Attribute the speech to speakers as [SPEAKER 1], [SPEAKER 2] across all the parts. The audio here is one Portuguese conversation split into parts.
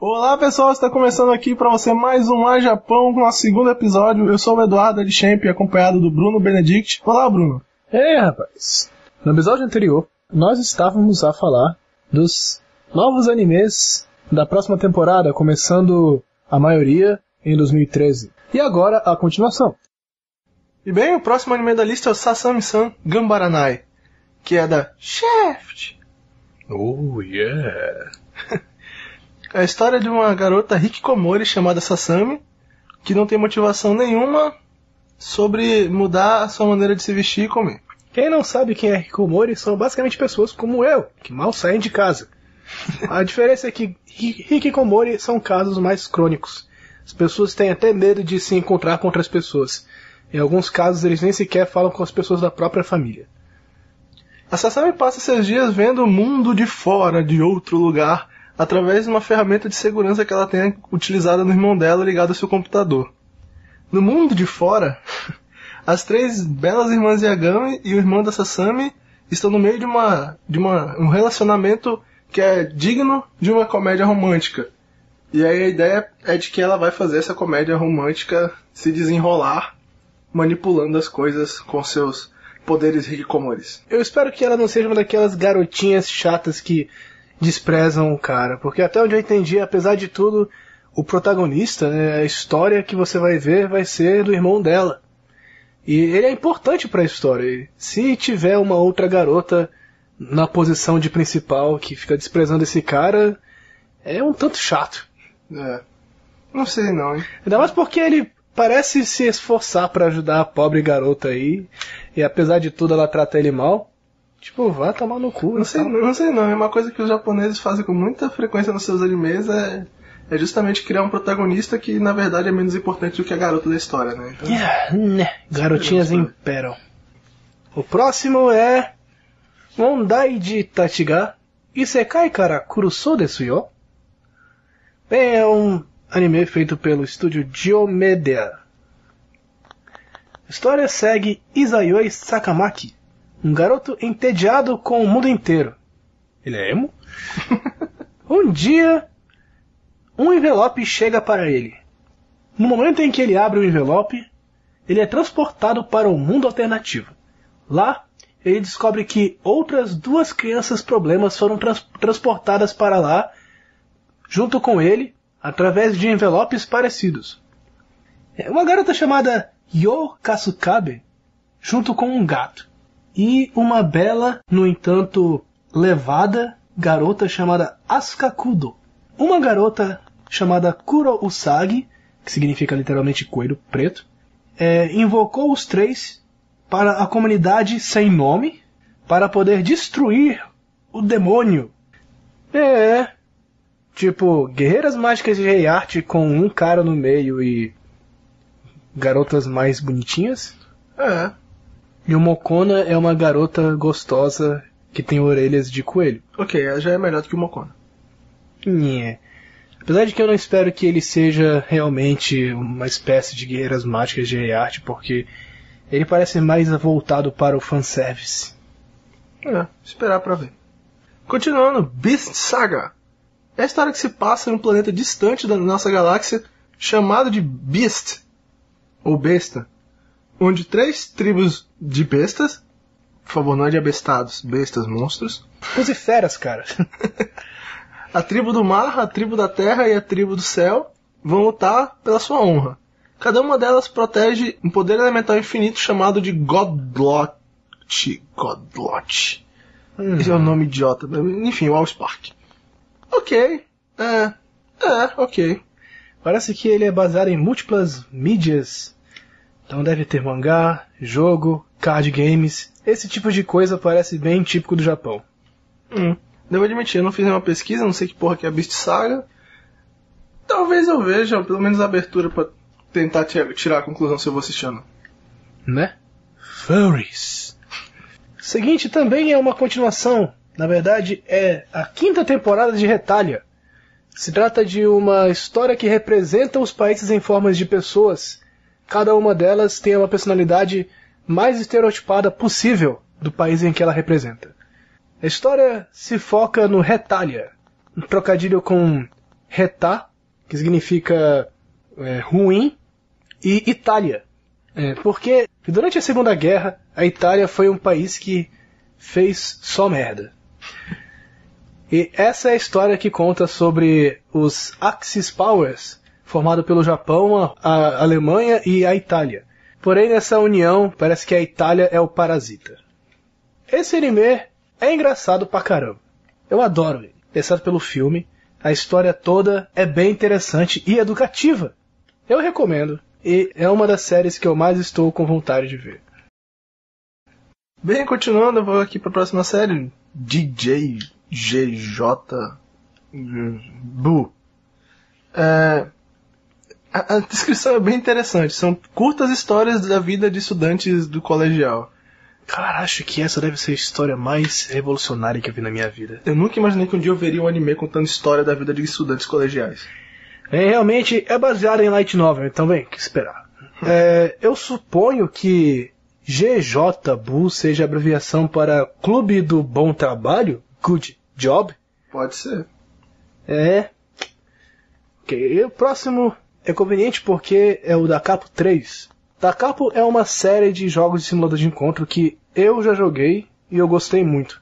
[SPEAKER 1] Olá pessoal, está começando aqui para você mais um Mais Japão com o nosso segundo episódio. Eu sou o Eduardo Adchamp, acompanhado do Bruno Benedict. Olá, Bruno.
[SPEAKER 2] Ei, rapaz. No episódio anterior, nós estávamos a falar dos novos animes da próxima temporada, começando a maioria em 2013. E agora a continuação.
[SPEAKER 1] E bem, o próximo anime da lista é o Sasami-san Gambaranai, que é da Shaft.
[SPEAKER 2] Oh, yeah.
[SPEAKER 1] É a história de uma garota hikikomori chamada Sasami, que não tem motivação nenhuma sobre mudar a sua maneira de se vestir e comer.
[SPEAKER 2] Quem não sabe quem é hikikomori são basicamente pessoas como eu, que mal saem de casa. A diferença é que hikikomori são casos mais crônicos. As pessoas têm até medo de se encontrar com outras pessoas. Em alguns casos eles nem sequer falam com as pessoas da própria família.
[SPEAKER 1] A Sasami passa seus dias vendo o mundo de fora, de outro lugar, através de uma ferramenta de segurança que ela tem utilizada no irmão dela ligado ao seu computador. No mundo de fora, as três belas irmãs Yagami e o irmão da Sasami estão no meio de um relacionamento que é digno de uma comédia romântica. E aí a ideia é de que ela vai fazer essa comédia romântica se desenrolar, manipulando as coisas com seus poderes hikikomoris.
[SPEAKER 2] Eu espero que ela não seja uma daquelas garotinhas chatas que desprezam o cara, porque até onde eu entendi, apesar de tudo, o protagonista, né, a história que você vai ver vai ser do irmão dela. E ele é importante para a história. E se tiver uma outra garota na posição de principal que fica desprezando esse cara, é um tanto chato.
[SPEAKER 1] É. Não sei não, hein?
[SPEAKER 2] Ainda mais porque ele parece se esforçar para ajudar a pobre garota aí, e apesar de tudo ela trata ele mal. Tipo, vá tomar no cu.
[SPEAKER 1] Não sei não. É uma coisa que os japoneses fazem com muita frequência nos seus animes, é justamente criar um protagonista que na verdade é menos importante do que a garota da história, né? Então,
[SPEAKER 2] garotinhas imperam. O próximo é Mondai de Tachiga Isekai kara Kurusou desu yo. Bem, é um anime feito pelo estúdio Diomedia. A história segue Isayoi Sakamaki, um garoto entediado com o mundo inteiro. Ele é emo? Um dia, um envelope chega para ele. No momento em que ele abre o envelope, ele é transportado para um mundo alternativo. Lá, ele descobre que outras duas crianças problemas foram transportadas para lá, junto com ele, através de envelopes parecidos. Uma garota chamada Yo Kasukabe, junto com um gato. E uma bela, no entanto, levada garota chamada Asuka Kudo. Uma garota chamada Kuro Usagi, que significa literalmente coelho preto, invocou os três para a comunidade sem nome, para poder destruir o demônio. Tipo, guerreiras mágicas de Rei Arte com um cara no meio e garotas mais bonitinhas. E o Mokona é uma garota gostosa que tem orelhas de coelho.
[SPEAKER 1] Ok, ela já é melhor do que o Mokona.
[SPEAKER 2] Apesar de que eu não espero que ele seja realmente uma espécie de guerreiras mágicas de Rei Arte, porque ele parece mais voltado para o fanservice.
[SPEAKER 1] Esperar pra ver. Continuando, Beast Saga. É a história que se passa em um planeta distante da nossa galáxia, chamado de Beast, ou Besta, onde três tribos de bestas, por favor, não é de abestados, bestas, monstros.
[SPEAKER 2] Use feras, cara.
[SPEAKER 1] A tribo do mar, a tribo da terra e a tribo do céu vão lutar pela sua honra. Cada uma delas protege um poder elemental infinito chamado de Godlot. Esse é o nome idiota. Enfim, o Allspark. Ok. Ok.
[SPEAKER 2] Parece que ele é baseado em múltiplas mídias. Então deve ter mangá, jogo, card games. Esse tipo de coisa parece bem típico do Japão.
[SPEAKER 1] Devo admitir, eu não fiz nenhuma pesquisa, não sei que porra que é a Beast Saga. Talvez eu veja, pelo menos a abertura pra tentar tirar a conclusão se eu vou assistir ou não.
[SPEAKER 2] Né? Furries. O seguinte também é uma continuação. Na verdade, é a 5ª temporada de Retalha. Se trata de uma história que representa os países em formas de pessoas. Cada uma delas tem uma personalidade mais estereotipada possível do país em que ela representa. A história se foca no Retalha, um trocadilho com Reta, que significa ruim, e Itália. Porque durante a Segunda Guerra, a Itália foi um país que fez só merda. E essa é a história que conta sobre os Axis Powers, formado pelo Japão, a Alemanha e a Itália. Porém, nessa união, parece que a Itália é o parasita. Esse anime é engraçado pra caramba. Eu adoro ele, exceto pelo filme. A história toda é bem interessante e educativa. Eu recomendo. E é uma das séries que eu mais estou com vontade de ver.
[SPEAKER 1] Bem, continuando, eu vou aqui para a próxima série. DJ GJ Boo. A descrição é bem interessante. São curtas histórias da vida de estudantes do colegial.
[SPEAKER 2] Cara, acho que essa deve ser a história mais revolucionária que eu vi na minha vida.
[SPEAKER 1] Eu nunca imaginei que um dia eu veria um anime contando história da vida de estudantes colegiais.
[SPEAKER 2] Realmente é baseado em light novel, então bem, o que esperar? Eu suponho que GJ Boo seja abreviação para Clube do Bom Trabalho? Good Job?
[SPEAKER 1] Pode ser.
[SPEAKER 2] Ok, o próximo é conveniente porque é o Da Capo 3. Da Capo é uma série de jogos de simulador de encontro que eu já joguei e eu gostei muito.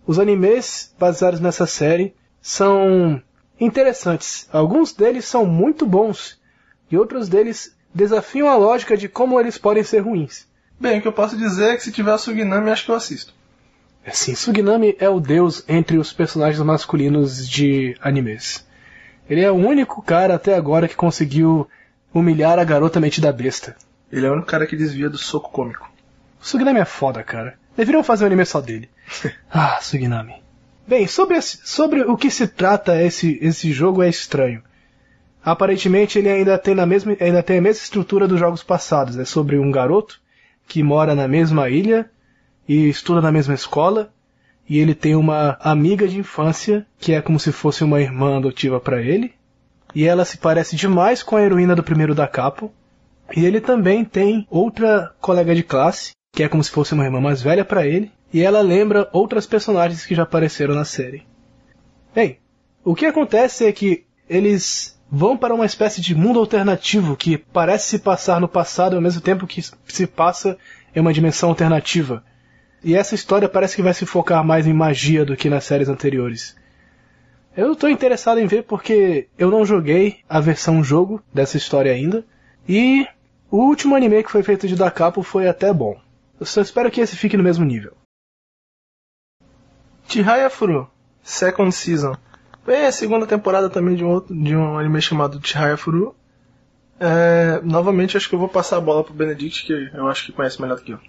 [SPEAKER 2] Os animes baseados nessa série são interessantes. Alguns deles são muito bons e outros deles desafiam a lógica de como eles podem ser ruins.
[SPEAKER 1] Bem, o que eu posso dizer é que se tiver a Suginami, acho que eu assisto.
[SPEAKER 2] Sim, Suginami é o deus entre os personagens masculinos de animes. Ele é o único cara até agora que conseguiu humilhar a garota metida besta.
[SPEAKER 1] Ele é o único cara que desvia do soco cômico.
[SPEAKER 2] O Suginami é foda, cara. Deveriam fazer um anime só dele. Suginami. Bem, sobre o que se trata esse jogo é estranho. Aparentemente ele ainda tem a mesma estrutura dos jogos passados. É sobre um garoto que mora na mesma ilha e estuda na mesma escola. E ele tem uma amiga de infância que é como se fosse uma irmã adotiva para ele. E ela se parece demais com a heroína do primeiro Da Capo. E ele também tem outra colega de classe, que é como se fosse uma irmã mais velha para ele. E ela lembra outras personagens que já apareceram na série. Bem, o que acontece é que eles vão para uma espécie de mundo alternativo que parece se passar no passado ao mesmo tempo que se passa em uma dimensão alternativa. E essa história parece que vai se focar mais em magia do que nas séries anteriores. Eu estou interessado em ver porque eu não joguei a versão jogo dessa história ainda. E o último anime que foi feito de Da Capo foi até bom. Eu só espero que esse fique no mesmo nível.
[SPEAKER 1] Chihaya Furu, Second Season. Bem, a segunda temporada também de um anime chamado Chihaya Furu. Novamente acho que eu vou passar a bola pro Benedict, que eu acho que conhece melhor do que eu.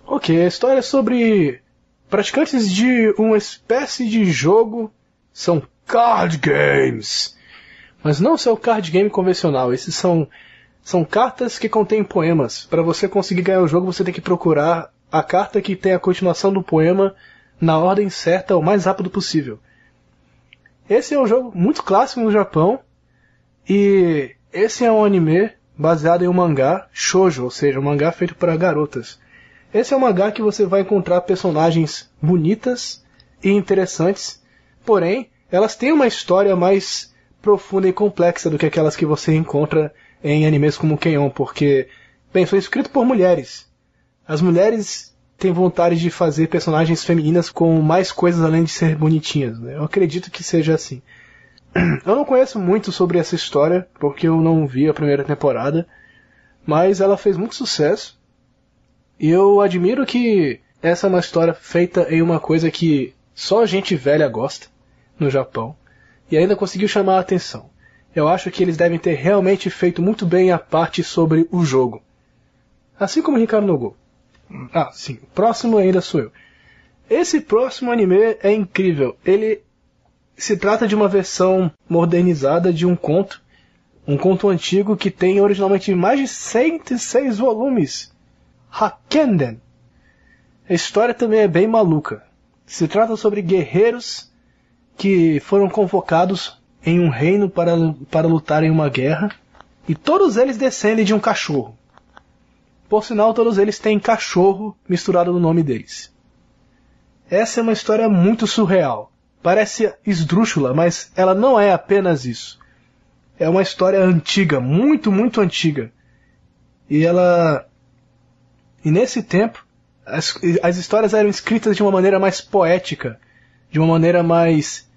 [SPEAKER 2] Ok, a história é sobre praticantes de uma espécie de jogo. São card games. Mas não são card game convencional. Esses são cartas que contêm poemas. Para você conseguir ganhar o jogo, você tem que procurar a carta que tem a continuação do poema na ordem certa o mais rápido possível. Esse é um jogo muito clássico no Japão. E esse é um anime baseado em um mangá shoujo, ou seja, um mangá feito para garotas. Esse é um mangá que você vai encontrar personagens bonitas e interessantes, porém, elas têm uma história mais profunda e complexa do que aquelas que você encontra em animes como Keion, porque, bem, foi escrito por mulheres. As mulheres têm vontade de fazer personagens femininas com mais coisas além de ser bonitinhas, né? Eu acredito que seja assim. Eu não conheço muito sobre essa história, porque eu não vi a primeira temporada, mas ela fez muito sucesso. E eu admiro que essa é uma história feita em uma coisa que só gente velha gosta no Japão. E ainda conseguiu chamar a atenção. Eu acho que eles devem ter realmente feito muito bem a parte sobre o jogo. Assim como Ricardo no Go. Sim. O próximo ainda sou eu. Esse próximo anime é incrível. Ele se trata de uma versão modernizada de um conto. Um conto antigo que tem originalmente mais de 106 volumes. Hakenden. A história também é bem maluca. Se trata sobre guerreiros que foram convocados em um reino para lutar em uma guerra, e todos eles descendem de um cachorro. Por sinal, todos eles têm cachorro misturado no nome deles. Essa é uma história muito surreal. parece esdrúxula, mas ela não é apenas isso. É uma história antiga, muito, muito antiga. E nesse tempo, as histórias eram escritas de uma maneira mais poética, de uma maneira mais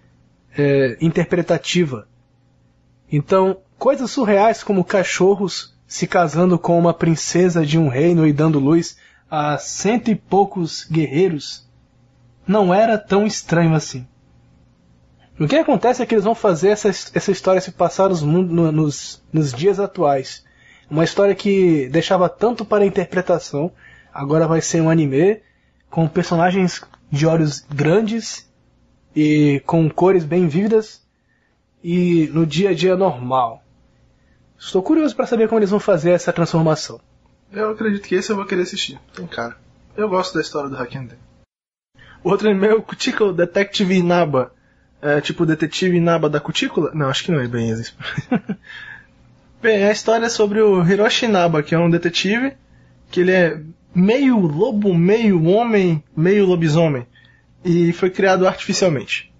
[SPEAKER 2] interpretativa. Então, coisas surreais como cachorros se casando com uma princesa de um reino e dando luz a 100 e poucos guerreiros não era tão estranho assim. O que acontece é que eles vão fazer essa história se passar nos dias atuais. Uma história que deixava tanto para a interpretação, agora vai ser um anime com personagens de olhos grandes e com cores bem vívidas e no dia a dia normal. Estou curioso para saber como eles vão fazer essa transformação.
[SPEAKER 1] Eu acredito que esse eu vou querer assistir. Tem cara. Eu gosto da história do Hakenden. O outro anime é o Cuticle Detective Inaba. É tipo o Detetive Inaba da Cutícula? Não, acho que não é bem isso. Bem, a história é sobre o Hiroshi Inaba, que é um detetive, que ele é meio lobo, meio homem, meio lobisomem. E foi criado artificialmente.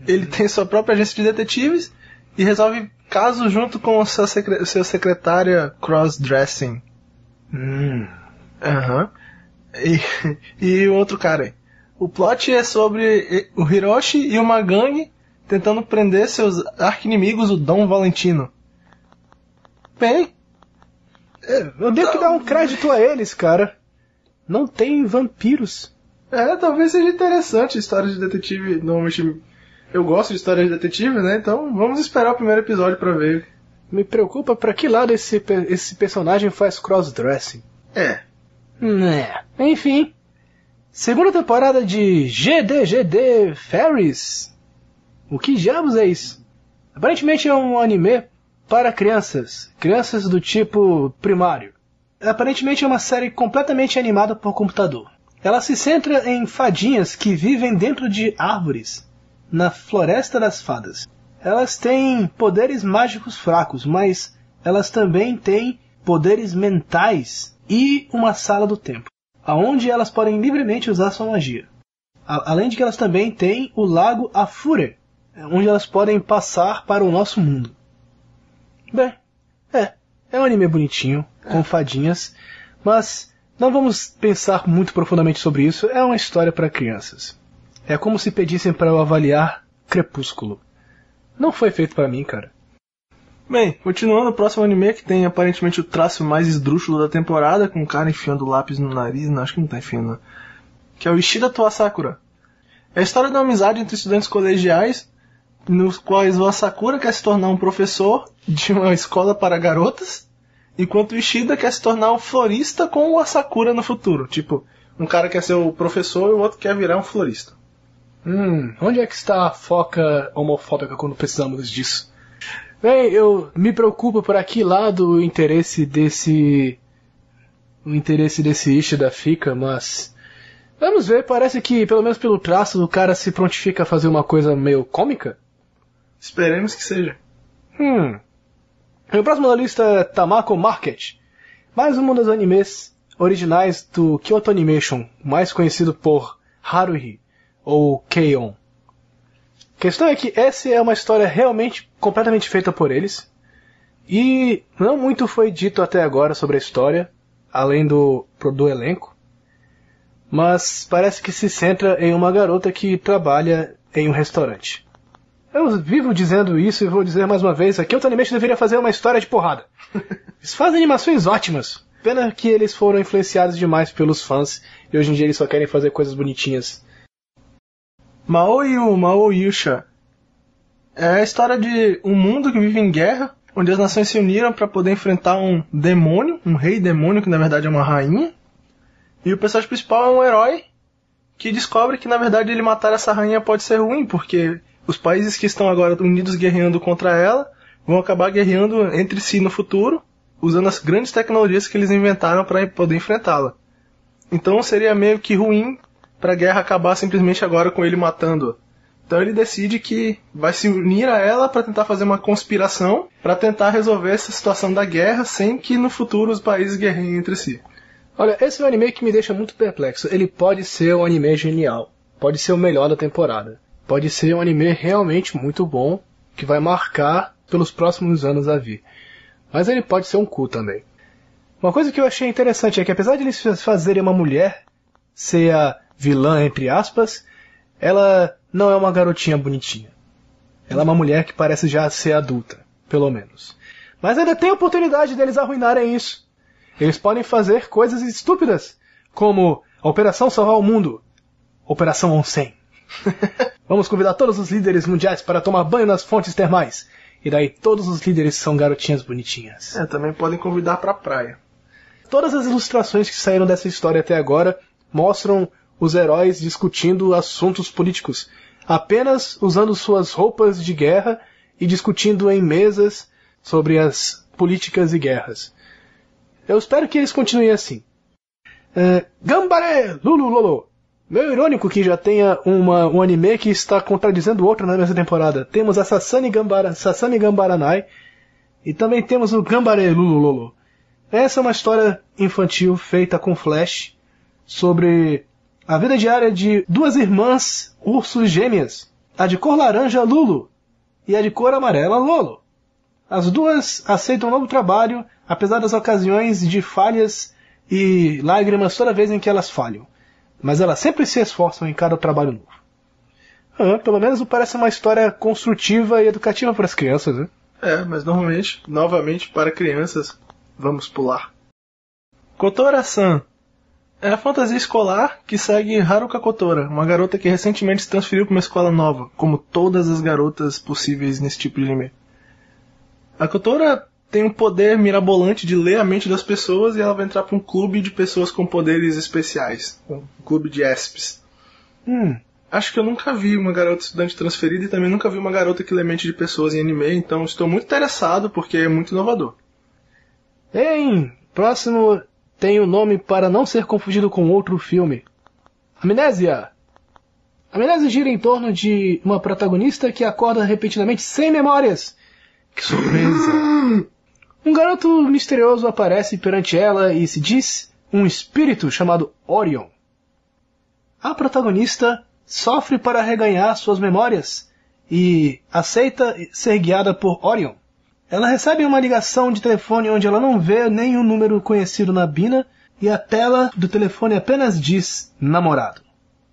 [SPEAKER 1] Ele tem sua própria agência de detetives e resolve casos junto com sua secretária cross-dressing. E o outro cara aí. O plot é sobre o Hiroshi e uma gangue tentando prender seus arqui-inimigos, o Dom Valentino. Bem,
[SPEAKER 2] eu devo que dar um crédito a eles, cara. Não tem vampiros.
[SPEAKER 1] Talvez seja interessante história de detetive. Normalmente eu gosto de história de detetive, né? Então vamos esperar o primeiro episódio pra ver.
[SPEAKER 2] Me preocupa pra que lado esse personagem faz crossdressing. Enfim. Segunda temporada de GDGD Fairies. O que diabos é isso? Aparentemente é um anime para crianças. Crianças do tipo primário. Aparentemente é uma série completamente animada por computador. Ela se centra em fadinhas que vivem dentro de árvores, na Floresta das Fadas. Elas têm poderes mágicos fracos, mas elas também têm poderes mentais e uma sala do tempo, onde elas podem livremente usar sua magia. Além de que elas também têm o Lago Afure, onde elas podem passar para o nosso mundo. Bem, é um anime bonitinho, com fadinhas, mas não vamos pensar muito profundamente sobre isso. É uma história para crianças. É como se pedissem para eu avaliar Crepúsculo. Não foi feito para mim, cara.
[SPEAKER 1] Bem, continuando o próximo anime, que tem aparentemente o traço mais esdrúxulo da temporada, com o cara enfiando lápis no nariz, não, acho que não tá enfiando, não. Que é o Ishida to Asakura. É a história de uma amizade entre estudantes colegiais, nos quais o Asakura quer se tornar um professor de uma escola para garotas, enquanto o Ishida quer se tornar um florista com o Asakura no futuro. Tipo, um cara quer ser o professor e o outro quer virar um florista.
[SPEAKER 2] Onde é que está a foca homofóbica quando precisamos disso? Bem, eu me preocupo por aqui lado o interesse desse Ishida fica, mas vamos ver, parece que pelo menos pelo traço o cara se prontifica a fazer uma coisa meio cômica.
[SPEAKER 1] Esperemos que seja.
[SPEAKER 2] O próximo da lista é Tamako Market, mais um dos animes originais do Kyoto Animation, mais conhecido por Haruhi ou Keion. A questão é que essa é uma história realmente completamente feita por eles, e não muito foi dito até agora sobre a história, além do elenco, mas parece que se centra em uma garota que trabalha em um restaurante. Eu vivo dizendo isso e vou dizer mais uma vez, aqui o Animation deveria fazer uma história de porrada. Eles fazem animações ótimas, pena que eles foram influenciados demais pelos fãs e hoje em dia eles só querem fazer coisas bonitinhas.
[SPEAKER 1] Maoyu Maoyusha é a história de um mundo que vive em guerra, onde as nações se uniram para poder enfrentar um demônio, um rei demônio que na verdade é uma rainha, e o personagem principal é um herói que descobre que na verdade ele matar essa rainha pode ser ruim, porque os países que estão agora unidos guerreando contra ela vão acabar guerreando entre si no futuro, usando as grandes tecnologias que eles inventaram para poder enfrentá-la. Então seria meio que ruim para a guerra acabar simplesmente agora com ele matando-a. Então ele decide que vai se unir a ela para tentar fazer uma conspiração para tentar resolver essa situação da guerra sem que no futuro os países guerreiem entre si.
[SPEAKER 2] Olha, esse é um anime que me deixa muito perplexo. Ele pode ser um anime genial. Pode ser o melhor da temporada. pode ser um anime realmente muito bom, que vai marcar pelos próximos anos a vir. Mas ele pode ser um cu também. Uma coisa que eu achei interessante é que apesar de eles fazerem uma mulher ser a vilã, entre aspas, ela não é uma garotinha bonitinha. Ela é uma mulher que parece já ser adulta, pelo menos. Mas ainda tem a oportunidade deles arruinarem isso. Eles podem fazer coisas estúpidas, como a Operação Salvar o Mundo, Operação Onsen. Vamos convidar todos os líderes mundiais para tomar banho nas fontes termais. E daí todos os líderes são garotinhas bonitinhas.
[SPEAKER 1] Também podem convidar pra praia.
[SPEAKER 2] Todas as ilustrações que saíram dessa história até agora mostram os heróis discutindo assuntos políticos, apenas usando suas roupas de guerra e discutindo em mesas sobre as políticas e guerras. Eu espero que eles continuem assim. Gambare Lulu Lolo. Meio irônico que já tenha um anime que está contradizendo o outro na mesma temporada. Temos a Sasami Gambaranai e também temos o Gambare Lulu Lolo. Essa é uma história infantil feita com Flash sobre a vida diária de duas irmãs ursos gêmeas. A de cor laranja, Lulu, e a de cor amarela, Lolo. As duas aceitam um novo trabalho, apesar das ocasiões de falhas e lágrimas toda vez em que elas falham. Mas elas sempre se esforçam em cada trabalho novo. Pelo menos parece uma história construtiva e educativa para as crianças, né?
[SPEAKER 1] Mas normalmente, novamente, para crianças, vamos pular. Kotora-san é a fantasia escolar que segue Haruka Kotora, uma garota que recentemente se transferiu para uma escola nova, como todas as garotas possíveis nesse tipo de anime. A Kotora tem um poder mirabolante de ler a mente das pessoas e ela vai entrar para um clube de pessoas com poderes especiais. Um clube de ESPs. Acho que eu nunca vi uma garota estudante transferida e também nunca vi uma garota que lê mente de pessoas em anime, então estou muito interessado porque é muito inovador.
[SPEAKER 2] Próximo tem o nome para não ser confundido com outro filme. Amnésia. Amnésia gira em torno de uma protagonista que acorda repentinamente sem memórias. Que surpresa! Um garoto misterioso aparece perante ela e se diz um espírito chamado Orion. A protagonista sofre para reganhar suas memórias e aceita ser guiada por Orion. Ela recebe uma ligação de telefone onde ela não vê nenhum número conhecido na Bina e a tela do telefone apenas diz namorado.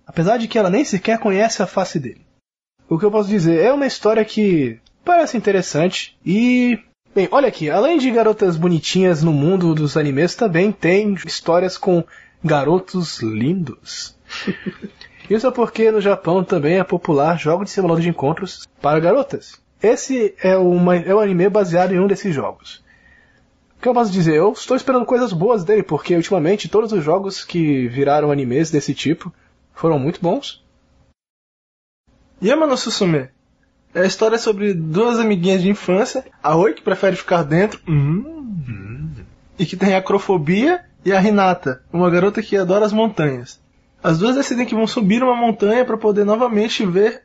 [SPEAKER 2] Apesar de que ela nem sequer conhece a face dele. O que eu posso dizer é uma história que parece interessante e... Bem, olha aqui, além de garotas bonitinhas no mundo dos animes, também tem histórias com garotos lindos. Isso é porque no Japão também é popular jogo de simulador de encontros para garotas. Esse é o anime baseado em um desses jogos. O que eu posso dizer? Eu estou esperando coisas boas dele, porque ultimamente todos os jogos que viraram animes desse tipo foram muito bons.
[SPEAKER 1] Yama no Susume é a história sobre duas amiguinhas de infância, a Oi, que prefere ficar dentro, e que tem acrofobia, e a Hinata, uma garota que adora as montanhas. As duas decidem que vão subir uma montanha para poder novamente ver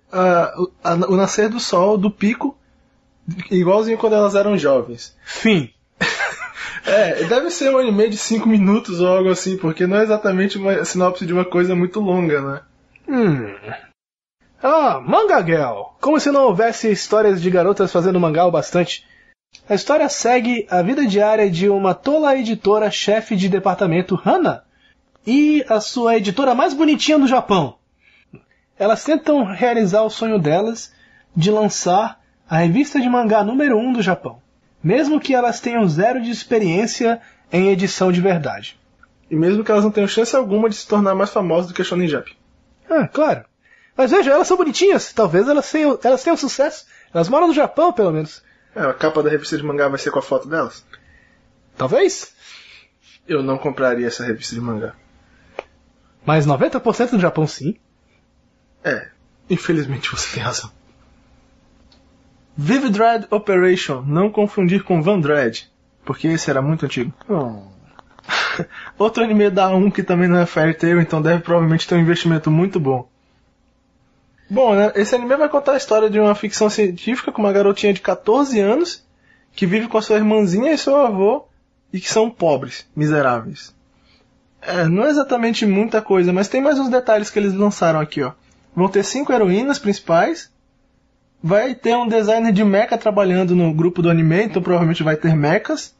[SPEAKER 1] o nascer do sol, do pico, igualzinho quando elas eram jovens.
[SPEAKER 2] Fim.
[SPEAKER 1] Deve ser um anime de 5 minutos ou algo assim, porque não é exatamente uma sinopse de uma coisa muito longa, né?
[SPEAKER 2] Manga Girl! Como se não houvesse histórias de garotas fazendo mangá o bastante. A história segue a vida diária de uma tola editora chefe de departamento, Hana, e a sua editora mais bonitinha do Japão. Elas tentam realizar o sonho delas de lançar a revista de mangá número 1 do Japão, mesmo que elas tenham 0 de experiência em edição de verdade.
[SPEAKER 1] E mesmo que elas não tenham chance alguma de se tornar mais famosas do que a Shonen Jump.
[SPEAKER 2] Claro. Mas veja, elas são bonitinhas. Talvez elas tenham sucesso. Elas moram no Japão, pelo menos.
[SPEAKER 1] A capa da revista de mangá vai ser com a foto delas?
[SPEAKER 2] Talvez.
[SPEAKER 1] Eu não compraria essa revista de mangá.
[SPEAKER 2] Mas 90% do Japão, sim.
[SPEAKER 1] Infelizmente você tem razão. Vivid Dread Operation. Não confundir com Van Dread, porque esse era muito antigo. Outro anime da A1 que também não é Fairy Tail, então deve provavelmente ter um investimento muito bom. Bom, né? Esse anime vai contar a história de uma ficção científica com uma garotinha de 14 anos que vive com a sua irmãzinha e seu avô e que são pobres, miseráveis. Não é exatamente muita coisa, mas tem mais uns detalhes que eles lançaram aqui, ó. Vão ter 5 heroínas principais. Vai ter um designer de mecha trabalhando no grupo do anime, então provavelmente vai ter mechas.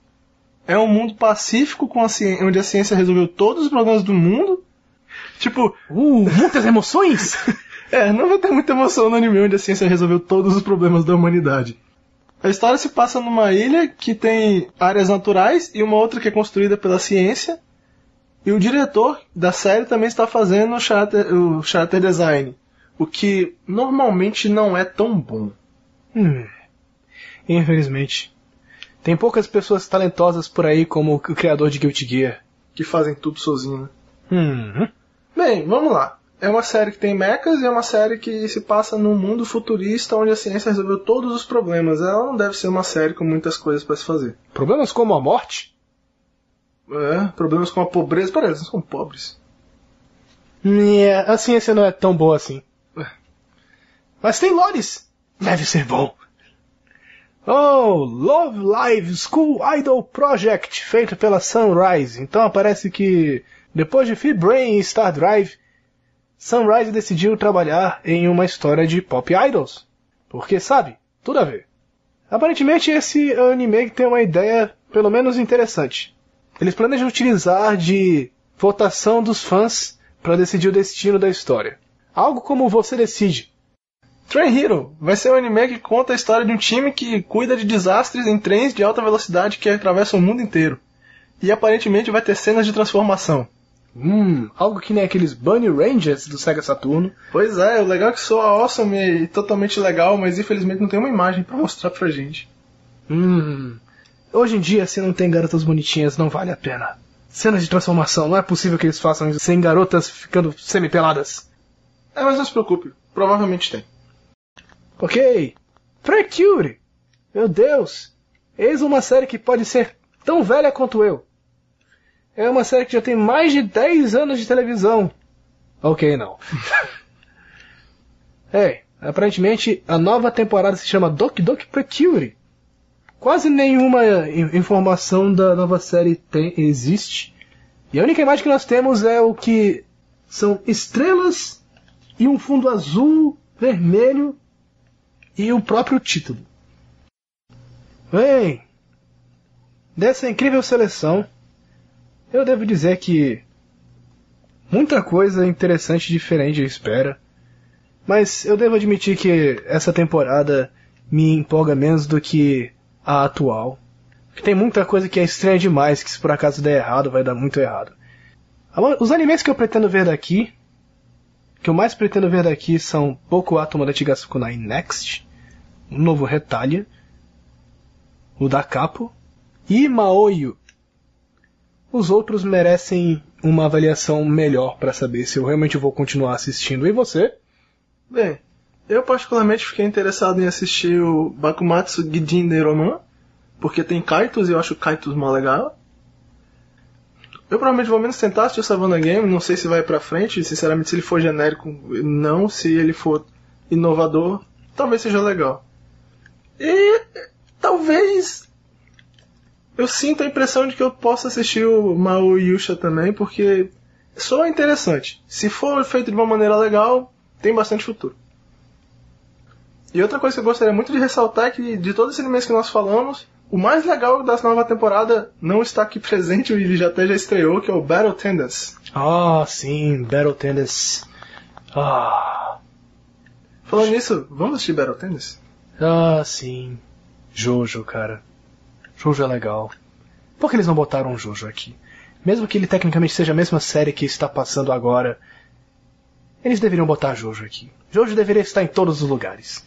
[SPEAKER 1] É um mundo pacífico onde a ciência resolveu todos os problemas do mundo. Tipo...
[SPEAKER 2] muitas emoções!
[SPEAKER 1] Não vai ter muita emoção no anime onde a ciência resolveu todos os problemas da humanidade. A história se passa numa ilha que tem áreas naturais e uma outra que é construída pela ciência. E o diretor da série também está fazendo o character design, o que normalmente não é tão bom.
[SPEAKER 2] Infelizmente. Tem poucas pessoas talentosas por aí como o criador de Guilty Gear.
[SPEAKER 1] Que fazem tudo sozinho, né?
[SPEAKER 2] Uhum.
[SPEAKER 1] Bem, vamos lá. É uma série que tem mechas e é uma série que se passa num mundo futurista onde a ciência resolveu todos os problemas. Ela não deve ser uma série com muitas coisas para se fazer.
[SPEAKER 2] Problemas como a morte?
[SPEAKER 1] Problemas com a pobreza. Peraí, eles não são pobres.
[SPEAKER 2] A ciência não é tão boa assim. Mas tem lores. Deve ser bom. Love Live School Idol Project, feito pela Sunrise. Então parece que, depois de Fee-Brain e Star Drive, Sunrise decidiu trabalhar em uma história de pop idols. Porque, sabe, tudo a ver. Aparentemente esse anime tem uma ideia, pelo menos interessante. Eles planejam utilizar de votação dos fãs para decidir o destino da história. Algo como Você Decide.
[SPEAKER 1] Train Hero vai ser um anime que conta a história de um time que cuida de desastres em trens de alta velocidade que atravessam o mundo inteiro. E aparentemente vai ter cenas de transformação.
[SPEAKER 2] Algo que nem aqueles Bunny Rangers do Sega Saturno.
[SPEAKER 1] Pois é, o legal é que soa awesome e totalmente legal, mas infelizmente não tem uma imagem pra mostrar pra gente.
[SPEAKER 2] Hoje em dia, se não tem garotas bonitinhas, não vale a pena. Cenas de transformação, não é possível que eles façam isso sem garotas ficando semi-peladas.
[SPEAKER 1] Mas não se preocupe, provavelmente tem.
[SPEAKER 2] Ok, Precure! Meu Deus! Eis uma série que pode ser tão velha quanto eu. É uma série que já tem mais de 10 anos de televisão. Ok, não. Aparentemente a nova temporada se chama Doki Doki Precure. Quase nenhuma informação da nova série existe. E a única imagem que nós temos é o que são estrelas e um fundo azul, vermelho e o próprio título. Bem, dessa incrível seleção, eu devo dizer que muita coisa interessante e diferente eu espero. Mas eu devo admitir que essa temporada me empolga menos do que a atual. Porque tem muita coisa que é estranha demais, que se por acaso der errado, vai dar muito errado. Os animes que eu pretendo ver daqui, que eu mais pretendo ver daqui são Boku wa Tomodachi ga Sukunai Next, o novo Retalia, o da Capo e Maoyu. Os outros merecem uma avaliação melhor para saber se eu realmente vou continuar assistindo. E você?
[SPEAKER 1] Bem, eu particularmente fiquei interessado em assistir o Bakumatsu Gijin Deiroman, porque tem Kaitos e eu acho Kaitos mó legal. Eu provavelmente vou menos tentar assistir o Savannah Game, não sei se vai pra frente, sinceramente se ele for genérico, não, se ele for inovador, talvez seja legal. E talvez eu sinto a impressão de que eu possa assistir o Mao Yusha também, porque soa interessante. Se for feito de uma maneira legal, tem bastante futuro. E outra coisa que eu gostaria muito de ressaltar é que de todos os animes que nós falamos, o mais legal da nova temporada não está aqui presente, ele já estreou, que é o Battle Tendency.
[SPEAKER 2] Ah, sim, Battle Tendency.
[SPEAKER 1] Falando nisso, vamos assistir Battle Tendency?
[SPEAKER 2] Ah, sim. Jojo, cara. Jojo é legal. Por que eles não botaram um Jojo aqui? Mesmo que ele tecnicamente seja a mesma série que está passando agora, eles deveriam botar Jojo aqui. Jojo deveria estar em todos os lugares.